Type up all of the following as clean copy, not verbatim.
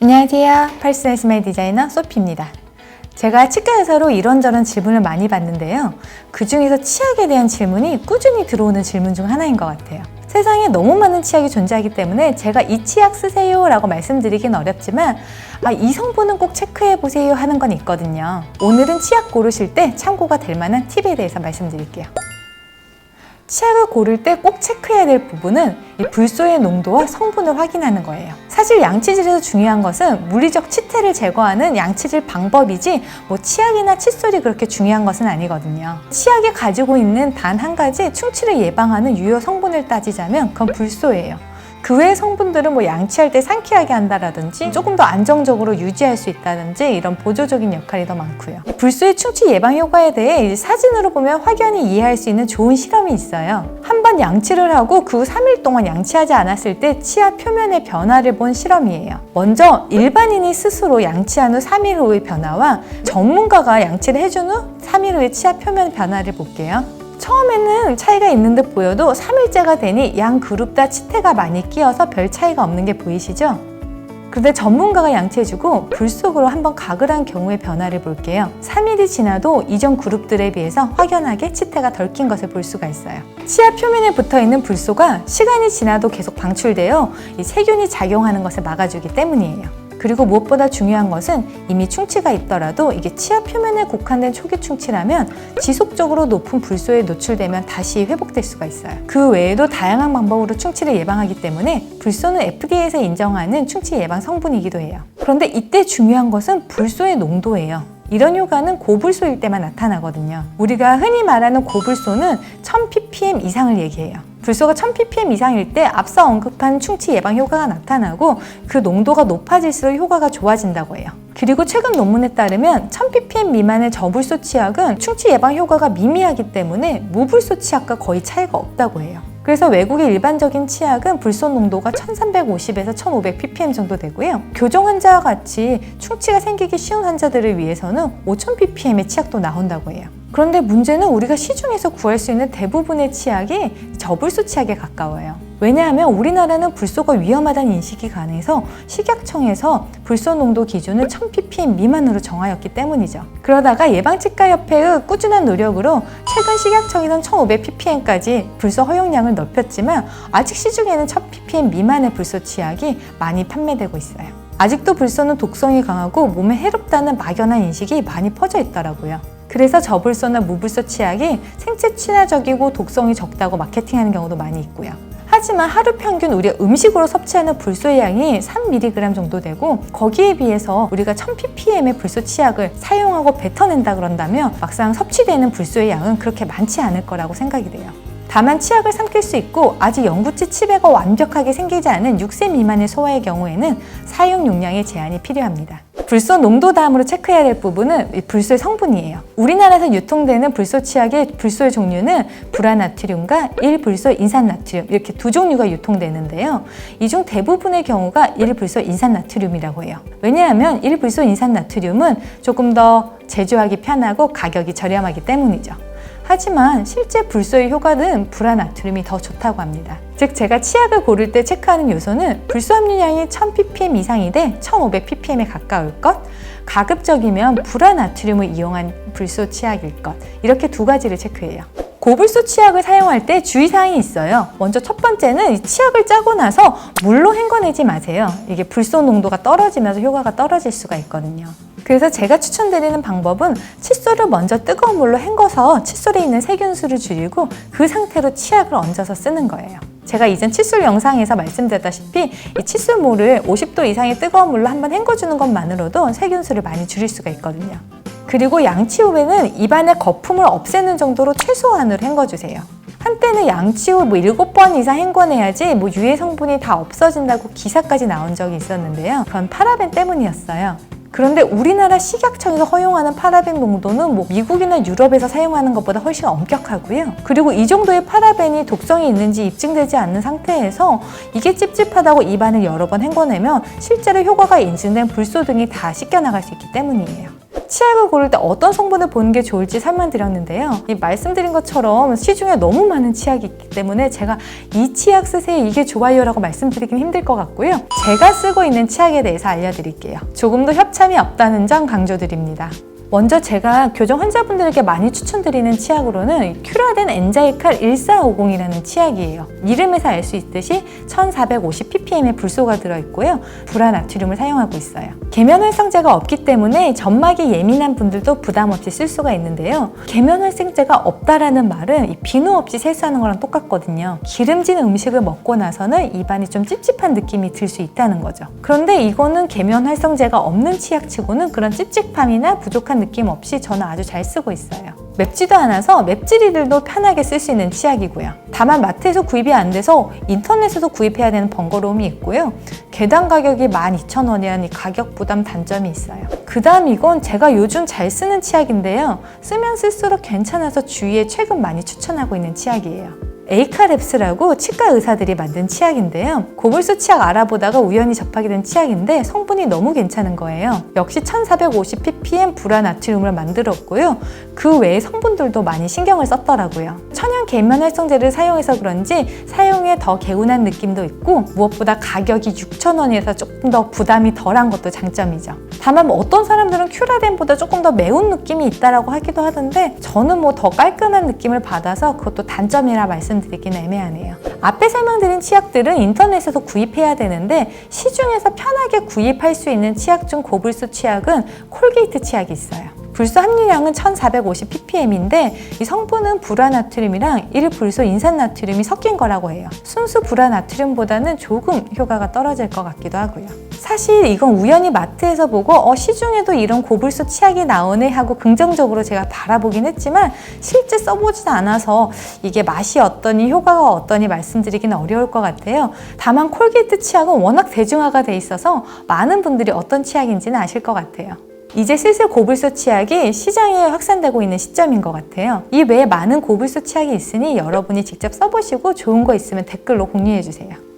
안녕하세요. 퍼스널 스마일 디자이너 소피입니다. 제가 치과 의사로 이런저런 질문을 많이 받는데요. 그 중에서 치약에 대한 질문이 꾸준히 들어오는 질문 중 하나인 것 같아요. 세상에 너무 많은 치약이 존재하기 때문에 제가 이 치약 쓰세요 라고 말씀드리긴 어렵지만 이 성분은 꼭 체크해 보세요 하는 건 있거든요. 오늘은 치약 고르실 때 참고가 될 만한 팁에 대해서 말씀드릴게요. 치약을 고를 때 꼭 체크해야 될 부분은 이 불소의 농도와 성분을 확인하는 거예요. 사실 양치질에서 중요한 것은 물리적 치태를 제거하는 양치질 방법이지 치약이나 칫솔이 그렇게 중요한 것은 아니거든요. 치약이 가지고 있는 단 한 가지 충치를 예방하는 유효 성분을 따지자면 그건 불소예요. 그 외의 성분들은 양치할 때 상쾌하게 한다라든지 조금 더 안정적으로 유지할 수 있다든지 이런 보조적인 역할이 더 많고요. 불소의 충치 예방 효과에 대해 사진으로 보면 확연히 이해할 수 있는 좋은 실험이 있어요. 한번 양치를 하고 그 후 3일 동안 양치하지 않았을 때 치아 표면의 변화를 본 실험이에요. 먼저 일반인이 스스로 양치한 후 3일 후의 변화와 전문가가 양치를 해준 후 3일 후의 치아 표면 변화를 볼게요. 처음에는 차이가 있는 듯 보여도 3일째가 되니 양 그룹 다 치태가 많이 끼어서 별 차이가 없는 게 보이시죠? 그런데 전문가가 양치해주고 불속으로 한번 각을 한 경우의 변화를 볼게요. 3일이 지나도 이전 그룹들에 비해서 확연하게 치태가 덜 낀 것을 볼 수가 있어요. 치아 표면에 붙어있는 불소가 시간이 지나도 계속 방출되어 이 세균이 작용하는 것을 막아주기 때문이에요. 그리고 무엇보다 중요한 것은 이미 충치가 있더라도 이게 치아 표면에 국한된 초기 충치라면 지속적으로 높은 불소에 노출되면 다시 회복될 수가 있어요. 그 외에도 다양한 방법으로 충치를 예방하기 때문에 불소는 FDA에서 인정하는 충치 예방 성분이기도 해요. 그런데 이때 중요한 것은 불소의 농도예요. 이런 효과는 고불소일 때만 나타나거든요. 우리가 흔히 말하는 고불소는 1000ppm 이상을 얘기해요. 불소가 1000ppm 이상일 때 앞서 언급한 충치 예방 효과가 나타나고 그 농도가 높아질수록 효과가 좋아진다고 해요. 그리고 최근 논문에 따르면 1000ppm 미만의 저불소 치약은 충치 예방 효과가 미미하기 때문에 무불소 치약과 거의 차이가 없다고 해요. 그래서 외국의 일반적인 치약은 불소 농도가 1350에서 1500ppm 정도 되고요. 교정 환자와 같이 충치가 생기기 쉬운 환자들을 위해서는 5000ppm의 치약도 나온다고 해요. 그런데 문제는 우리가 시중에서 구할 수 있는 대부분의 치약이 저불소 치약에 가까워요. 왜냐하면 우리나라는 불소가 위험하다는 인식이 강해서 식약청에서 불소 농도 기준을 1000ppm 미만으로 정하였기 때문이죠. 그러다가 예방치과협회의 꾸준한 노력으로 최근 식약청에서는 1500ppm까지 불소 허용량을 넓혔지만 아직 시중에는 1000ppm 미만의 불소 치약이 많이 판매되고 있어요. 아직도 불소는 독성이 강하고 몸에 해롭다는 막연한 인식이 많이 퍼져 있더라고요. 그래서 저불소나 무불소 치약이 생체 친화적이고 독성이 적다고 마케팅하는 경우도 많이 있고요. 하지만 하루 평균 우리가 음식으로 섭취하는 불소의 양이 3mg 정도 되고 거기에 비해서 우리가 1000ppm의 불소 치약을 사용하고 뱉어낸다 그런다면 막상 섭취되는 불소의 양은 그렇게 많지 않을 거라고 생각이 돼요. 다만 치약을 삼킬 수 있고 아직 영구치 치배가 완벽하게 생기지 않은 6세 미만의 소아의 경우에는 사용 용량에 제한이 필요합니다. 불소 농도 다음으로 체크해야 될 부분은 불소의 성분이에요. 우리나라에서 유통되는 불소 치약의 불소의 종류는 불화나트륨과 1불소 인산나트륨 이렇게 두 종류가 유통되는데요. 이 중 대부분의 경우가 1불소 인산나트륨이라고 해요. 왜냐하면 1불소 인산나트륨은 조금 더 제조하기 편하고 가격이 저렴하기 때문이죠. 하지만 실제 불소의 효과는 불화나트륨이 더 좋다고 합니다. 즉 제가 치약을 고를 때 체크하는 요소는 불소 함유량이 1000ppm 이상이 돼 1500ppm에 가까울 것, 가급적이면 불화나트륨을 이용한 불소 치약일 것 이렇게 두 가지를 체크해요. 고불소 치약을 사용할 때 주의사항이 있어요. 먼저 첫 번째는 이 치약을 짜고 나서 물로 헹궈내지 마세요. 이게 불소 농도가 떨어지면서 효과가 떨어질 수가 있거든요. 그래서 제가 추천드리는 방법은 칫솔을 먼저 뜨거운 물로 헹궈서 칫솔에 있는 세균수를 줄이고 그 상태로 치약을 얹어서 쓰는 거예요. 제가 이전 칫솔 영상에서 말씀드렸다시피 이 칫솔물을 50도 이상의 뜨거운 물로 한번 헹궈주는 것만으로도 세균수를 많이 줄일 수가 있거든요. 그리고 양치 후에는 입안의 거품을 없애는 정도로 최소한으로 헹궈주세요. 한때는 양치 후 7번 이상 헹궈내야지 유해 성분이 다 없어진다고 기사까지 나온 적이 있었는데요. 그건 파라벤 때문이었어요. 그런데 우리나라 식약청에서 허용하는 파라벤 농도는 미국이나 유럽에서 사용하는 것보다 훨씬 엄격하고요. 그리고 이 정도의 파라벤이 독성이 있는지 입증되지 않는 상태에서 이게 찝찝하다고 입안을 여러 번 헹궈내면 실제로 효과가 인증된 불소 등이 다 씻겨나갈 수 있기 때문이에요. 치약을 고를 때 어떤 성분을 보는 게 좋을지 설명드렸는데요. 이 말씀드린 것처럼 시중에 너무 많은 치약이 있기 때문에 제가 이 치약 쓰세요, 이게 좋아요 라고 말씀드리긴 힘들 것 같고요. 제가 쓰고 있는 치약에 대해서 알려드릴게요. 조금 더 협찬이 없다는 점 강조드립니다. 먼저 제가 교정 환자분들에게 많이 추천드리는 치약으로는 큐라덴 엔자이칼 1450이라는 치약이에요. 이름에서 알 수 있듯이 1450ppm의 불소가 들어있고요. 불화나트륨을 사용하고 있어요. 계면활성제가 없기 때문에 점막이 예민한 분들도 부담 없이 쓸 수가 있는데요. 계면활성제가 없다라는 말은 이 비누 없이 세수하는 거랑 똑같거든요. 기름진 음식을 먹고 나서는 입안이 좀 찝찝한 느낌이 들 수 있다는 거죠. 그런데 이거는 계면활성제가 없는 치약치고는 그런 찝찝함이나 부족한 느낌 없이 저는 아주 잘 쓰고 있어요. 맵지도 않아서 맵찔이들도 편하게 쓸 수 있는 치약이고요. 다만 마트에서 구입이 안 돼서 인터넷에서 구입해야 되는 번거로움이 있고요. 개당 가격이 12,000원이라는 이 가격 부담 단점이 있어요. 그 다음 이건 제가 요즘 잘 쓰는 치약인데요. 쓰면 쓸수록 괜찮아서 주위에 최근 많이 추천하고 있는 치약이에요. 에이카랩스라고 치과 의사들이 만든 치약인데요. 고불소 치약 알아보다가 우연히 접하게 된 치약인데 성분이 너무 괜찮은 거예요. 역시 1450ppm 불화나트륨을 만들었고요. 그 외의 성분들도 많이 신경을 썼더라고요. 천연 계면활성제를 사용해서 그런지 사용에 더 개운한 느낌도 있고 무엇보다 가격이 6,000원이라서 조금 더 부담이 덜한 것도 장점이죠. 다만 어떤 사람들은 큐라덴보다 조금 더 매운 느낌이 있다라고 하기도 하던데 저는 더 깔끔한 느낌을 받아서 그것도 단점이라 말씀드리기는 애매하네요. 앞에 설명드린 치약들은 인터넷에서 구입해야 되는데 시중에서 편하게 구입할 수 있는 치약 중 고불소 치약은 콜게이트 치약이 있어요. 불소 함유량은 1450ppm인데 이 성분은 불화나트륨이랑 1불소 인산나트륨이 섞인 거라고 해요. 순수 불화나트륨보다는 조금 효과가 떨어질 것 같기도 하고요. 사실 이건 우연히 마트에서 보고 시중에도 이런 고불소 치약이 나오네 하고 긍정적으로 제가 바라보긴 했지만 실제 써보지도 않아서 이게 맛이 어떠니 효과가 어떠니 말씀드리기는 어려울 것 같아요. 다만 콜게이트 치약은 워낙 대중화가 돼 있어서 많은 분들이 어떤 치약인지는 아실 것 같아요. 이제 슬슬 고불소 치약이 시장에 확산되고 있는 시점인 것 같아요. 이 외에 많은 고불소 치약이 있으니 여러분이 직접 써보시고 좋은 거 있으면 댓글로 공유해주세요.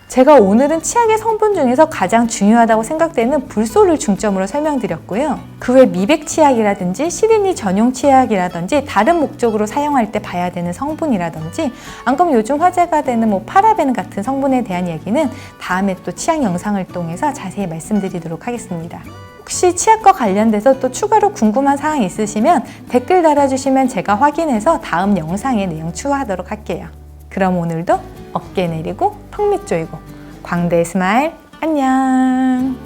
제가 오늘은 치약의 성분 중에서 가장 중요하다고 생각되는 불소를 중점으로 설명드렸고요. 그 외 미백 치약이라든지 시드니 전용 치약이라든지 다른 목적으로 사용할 때 봐야 되는 성분이라든지 안 그러면 요즘 화제가 되는 파라벤 같은 성분에 대한 얘기는 다음에 또 치약 영상을 통해서 자세히 말씀드리도록 하겠습니다. 혹시 치약과 관련돼서 또 추가로 궁금한 사항 있으시면 댓글 달아주시면 제가 확인해서 다음 영상에 내용 추가하도록 할게요. 그럼 오늘도 어깨 내리고 턱 밑 조이고 광대 스마일 안녕.